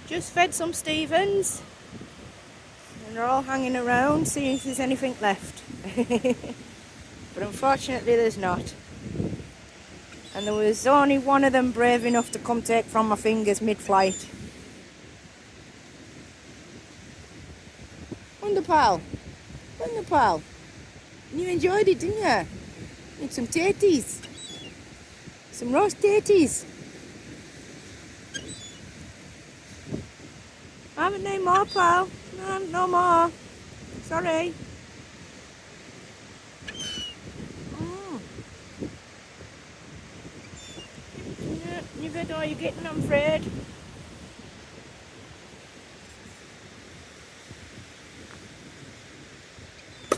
Just fed some Stevens, and they're all hanging around seeing if there's anything left. But unfortunately there's not. And there was only one of them brave enough to come take from my fingers mid-flight. Wonder pal. Wonder pal. You enjoyed it, didn't you? Need some taties. Some roast taties. I haven't named more, pal. No, no more. Sorry. Yeah, you good all you're getting, I'm afraid.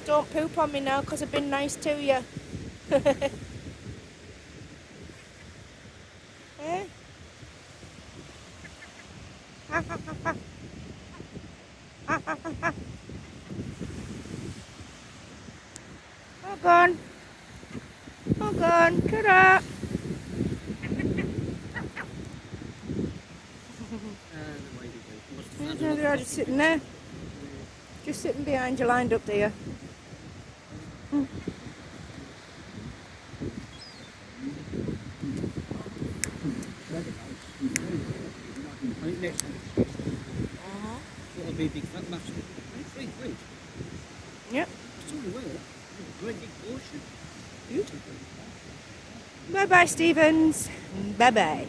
Don't poop on me now because I've been nice to you. Eh? Ha ha ha ha. Ha ha ha ha. Oh, gone. Oh, gone. Ta-da. They're just sitting there. Just sitting behind you, lined up there. That'll be a big fat mass. 3 quid. Yep. It's only well. A great big portion. Beautiful. Bye-bye, Stevens. Bye-bye.